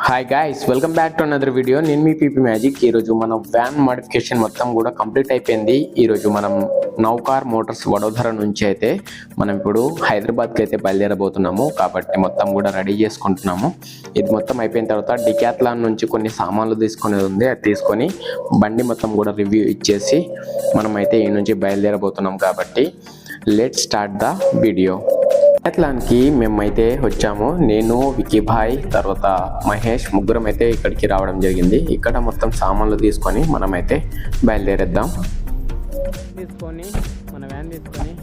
Hi guys, welcome back to another video. నేను మీ PP magic. ఈరోజు మన వ్యాన్ మోడిఫికేషన్ మొత్తం కూడా కంప్లీట్ అయిపోయింది. ఈరోజు మనం నౌకార్ మోటార్స్ వడోదర నుంచి అయితే మనం ఇప్పుడు హైదరాబాద్కి అయితే బయలుదేరబోతున్నాము. కాబట్టి మొత్తం కూడా రెడీ చేసుకుంటున్నాము. ఇది మొత్తం అయిపోయిన తర్వాత డికాథ్లాన్ నుంచి కొన్ని సామాన్లు తీసుకునేది ఉంది. అది తీసుకొని బండి మొత్తం కూడా రివ్యూ ఇచ్చేసి మనం అయితే ఈ నుంచి బయలుదేరబోతున్నాం. కాబట్టి లెట్స్ స్టార్ట్ ద వీడియో. డికాథ్లాన్కి మేమైతే వచ్చాము. నేను, వికీ భాయ్, తర్వాత మహేష్ ముగ్గురం అయితే ఇక్కడికి రావడం జరిగింది. ఇక్కడ మొత్తం సామాన్లు తీసుకొని మనమైతే బయలుదేరేద్దాం. మన వ్యాన్ తీసుకొని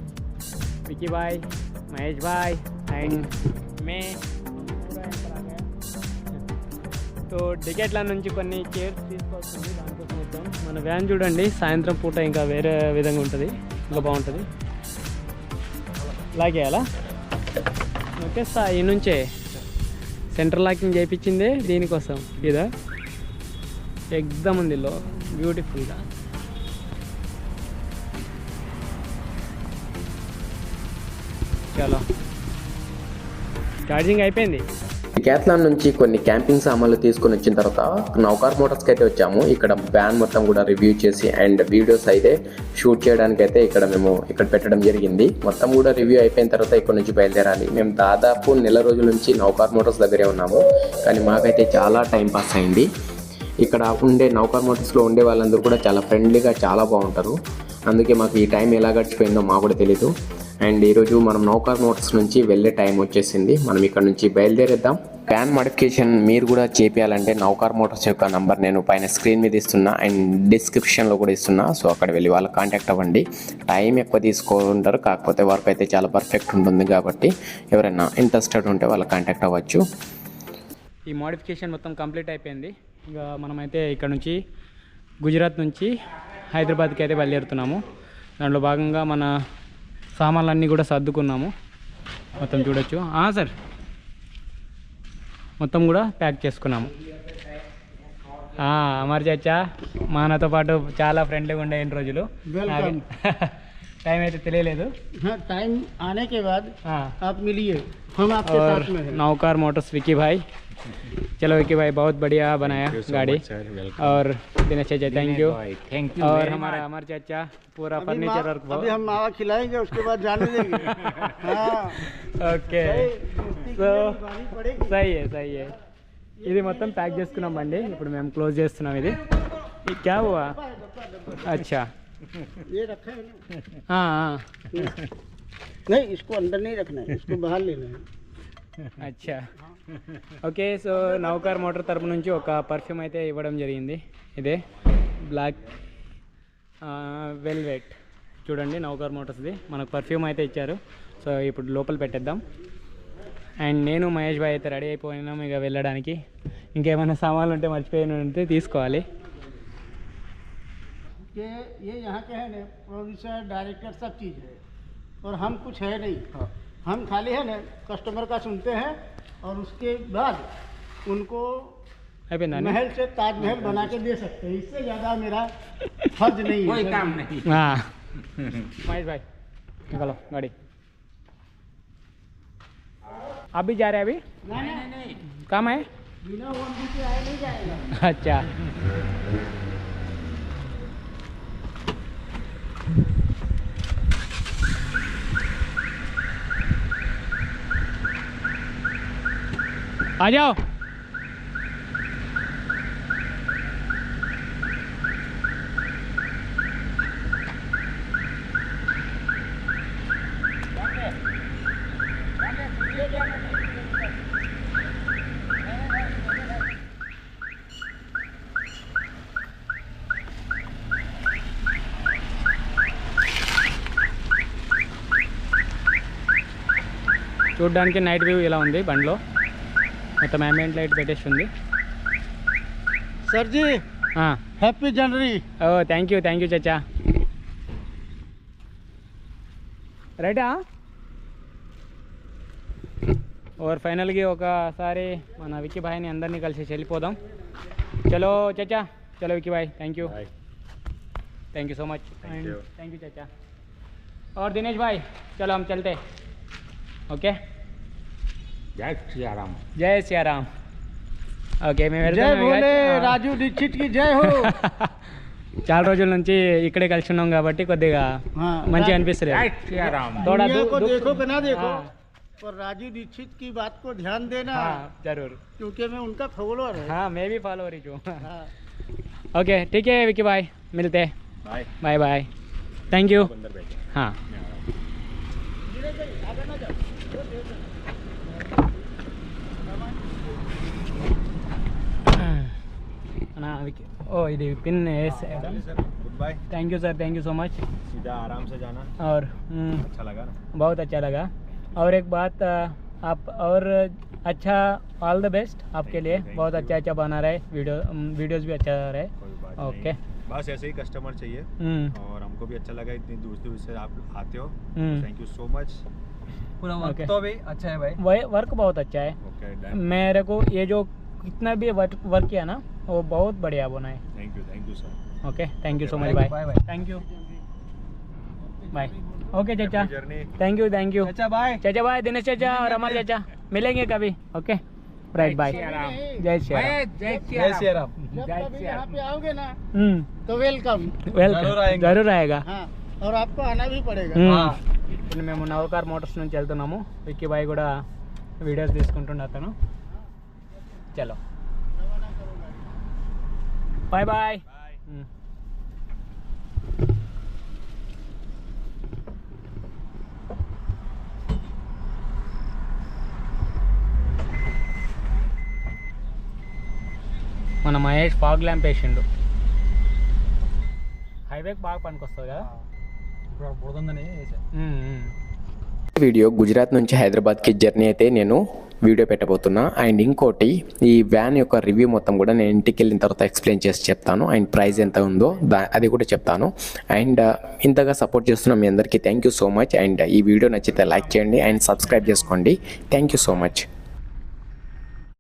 Vicky bhai, Mahesh bhai and me so Decathlon నుంచి కొన్ని చైర్స్ తీసుకోవాల్సింది. దానికోసం వచ్చాం. మన వ్యాన్ చూడండి, సాయంత్రం పూట ఇంకా వేరే విధంగా ఉంటుంది, ఇంకా బాగుంటుంది. లాగేయాలా? ఓకే సార్, ఈ నుంచే సెంటర్ లాకింగ్ చేయించిందే దీనికోసం. ఇదా ఎగ్జామ్ ఉంది లో బ్యూటిఫుల్గా. చలో, ఛార్జింగ్ అయిపోయింది. డికాథ్లాన్ నుంచి కొన్ని క్యాంపింగ్ సామాన్లు తీసుకొని వచ్చిన తర్వాత నౌకార్ మోటార్స్కి అయితే వచ్చాము. ఇక్కడ వ్యాన్ మొత్తం కూడా రివ్యూ చేసి అండ్ వీడియోస్ అయితే షూట్ చేయడానికి అయితే మేము ఇక్కడ పెట్టడం జరిగింది. మొత్తం కూడా రివ్యూ అయిపోయిన తర్వాత ఇక్కడ నుంచి బయలుదేరాలి. మేము దాదాపు నెల రోజుల నుంచి నౌకార్ మోటార్స్ దగ్గరే ఉన్నాము. కానీ మాకైతే చాలా టైం పాస్ అయింది. ఇక్కడ ఉండే నౌకార్ మోటార్స్లో ఉండే వాళ్ళందరూ కూడా చాలా ఫ్రెండ్లీగా, చాలా బాగుంటారు. అందుకే మాకు ఈ టైం ఎలా గడిచిపోయిందో మాకు కూడా తెలీదు. అండ్ ఈరోజు మనం నౌకార్ మోటార్స్ నుంచి వెళ్ళే టైం వచ్చేసింది. మనం ఇక్కడ నుంచి బయలుదేరేద్దాం. వ్యాన్ మోడిఫికేషన్ మీరు కూడా చేపియాలంటే నౌకార్ మోటార్స్ యొక్క నంబర్ నేను పైన స్క్రీన్ మీద ఇస్తున్నా అండ్ డిస్క్రిప్షన్లో కూడా ఇస్తున్నా. సో అక్కడ వెళ్ళి వాళ్ళకి కాంటాక్ట్ అవ్వండి. టైం ఎక్కువ తీసుకుంటారు, కాకపోతే వర్క్ అయితే చాలా పర్ఫెక్ట్ ఉంటుంది. కాబట్టి ఎవరైనా ఇంట్రెస్టెడ్ ఉంటే వాళ్ళకి కాంటాక్ట్ అవ్వచ్చు. ఈ మోడిఫికేషన్ మొత్తం కంప్లీట్ అయిపోయింది. ఇక మనమైతే ఇక్కడ నుంచి గుజరాత్ నుంచి హైదరాబాద్కి అయితే బయలుదేరుతున్నాము. దాంట్లో భాగంగా మన సామాన్లన్నీ కూడా సర్దుకున్నాము. మొత్తం చూడొచ్చు. సార్, మొత్తం కూడా ప్యాక్ చేసుకున్నాము. అమర్ చాచా మనతో పాటు చాలా ఫ్రెండ్లీగా ఉండే ఎన్ని రోజులు. టైం అయితే తెలియలేదు. टाइम आने के बाद आप मिलिए, हम आपके साथ में हैं। नौकार मोटर्स विकी भाई, चलो विकी भाई बहुत बढ़िया बनाया गाड़ी. और दिनेश चाचा थैंक यू. और हमारा अमर चाचा पूरा फर्नीचर वर्क. अभी हम मावा खिलाएंगे, उसके बाद जाने देंगे. हाँ, ఓకే, సో సही है. ఇది మొత్తం ప్యాక్ చేసుకున్నాం బండి. ఇప్పుడు మేము క్లోజ్ చేస్తున్నాం. ఇది క్యా హువా? అచ్చా, ये रखा है ना? हाँ. नहीं, इसको अंदर नहीं रखना है, इसको बाहर लेना है. అచ్చా, ఓకే. సో నౌకార్ మోటార్ తరపు నుంచి ఒక పర్ఫ్యూమ్ అయితే ఇవ్వడం జరిగింది. ఇదే బ్లాక్ వెల్వెట్. చూడండి, నౌకార్ మోటార్స్ది మనకు పర్ఫ్యూమ్ అయితే ఇచ్చారు. సో ఇప్పుడు లోపల పెట్టేద్దాం. అండ్ నేను మహేష్ భాయ్ అయితే రెడీ అయిపోయినాం ఇక వెళ్ళడానికి. ఇంకేమైనా సామాన్లు ఉంటే మర్చిపోయిన ఉంటే తీసుకోవాలి. ये यहाँ के है ना, प्रोड्यूसर, डायरेक्टर, सब चीज़ है. और हम कुछ है नहीं. हम खाली है ना कस्टमर का सुनते हैं और उसके बाद उनको అయిపోయిందా? महल से ताजमहल बना के दे सकते हैं. इससे ज़्यादा मेरा फर्ज नहीं है. कोई काम नहीं. महेश भाई निकालो गाड़ी. आप भी जा रहे हैं? अभी नहीं, काम है? बिना वॉरंटी के आया नहीं जाएगा. अच्छा, आ जाओ. చూడడానికి నైట్ వ్యూ ఇలా ఉంది. బండిలో మొత్తం ambient లైట్ పెట్టేసి ఉంది. Sir ji, happy January. ఓ థ్యాంక్ యూ చచ్చా. రైటా? और ఫైనల్గా ఒకసారి మన విక్కీ భాయ్ని అందరినీ కలిసి వెళ్ళిపోదాం. చలో చచ్చా, చలో విక్కీ భాయ్, thank you so much. Thank you चाचा. और दिनेश भाई, चलो हम चलते. ओके, जय सिया राम. जय सिया राम. ఓకే మేము जय వెళ్తున్నాం भोले ఇక. राजू दीक्षित की जय हो చాలా రోజుల నుంచి ఇక్కడే కలిసి ఉన్నాం కాబట్టి కొద్దిగా हाँ మంచిగా అనిపిస్తుంది थोड़ा दुनिया को दुख- देखो कि ना देखो हाँ। पर राजू दीक्षित की बात को ध्यान देना हाँ, जरूर क्योंकि मैं उनका फॉलोअर है हाँ मैं भी फॉलोअर ही हूँ हाँ। ओके ठीक है विकी भाई मिलते हैं बाय बाय थैंक यू हाँ అన్నా వికి ఓ ఇది pin goodbye thank you so much सीधा आराम से जाना और अच्छा लगा ना बहुत अच्छा लगा और एक बात आप और अच्छा ऑल द बेस्ट आपके लिए बहुत अच्छा बना रहे वीडियोस भी अच्छा आ रहे कोई बात ओके नहीं बस ऐसे ही कस्टमर चाहिए और हमको भी अच्छा लगा इतनी दूर दूर से आप आते हो थैंक यू सो मच पूरा वर्क तो भी अच्छा है भाई वर्क बहुत अच्छा है ओके मेरे को ये जो कितना भी वर्क किया ना वो बहुत बढ़िया बना है thank you sir okay thank you so much Bye, bye bye, bye. Thank you bye okay चाचा जर्नी थैंक यू अच्छा बाय चाचा बाय दिनेश चाचा और अमर चाचा मिलेंगे कभी ओके राइट बाय जय श्री राम जय श्री राम जब कभी यहाँ पे आओगे ना हम्म तो वेलकम जरूर आएंगे। जरूर आएगा हाँ और आपको आना भी पड़ेगा ఇప్పుడు మేము నవకార్ మోటార్స్ నుంచి వెళ్తున్నాము విక్కీ బాయ్ కూడా వీడియోస్ తీసుకుంటుండే అతను చలో బాయ్ బాయ్ మన మహేష్ ఫాగ్ ల్యాంప్ వేసిండు హైవేకి బాగా పనికొస్తుంది కదా బురదందని వీడియో గుజరాత్ నుంచి హైదరాబాద్కి జర్నీ అయితే నేను వీడియో పెట్టబోతున్నా అండ్ ఇంకోటి ఈ వ్యాన్ యొక్క రివ్యూ మొత్తం కూడా నేను ఇంటికి వెళ్ళిన తర్వాత ఎక్స్ప్లెయిన్ చేసి చెప్తాను అండ్ ప్రైస్ ఎంత ఉందో అది కూడా చెప్తాను అండ్ ఇంతగా సపోర్ట్ చేస్తున్న మీ అందరికీ thank you so much and ఈ వీడియో నచ్చితే లైక్ చేయండి అండ్ సబ్స్క్రైబ్ చేసుకోండి థ్యాంక్ యూ సో మచ్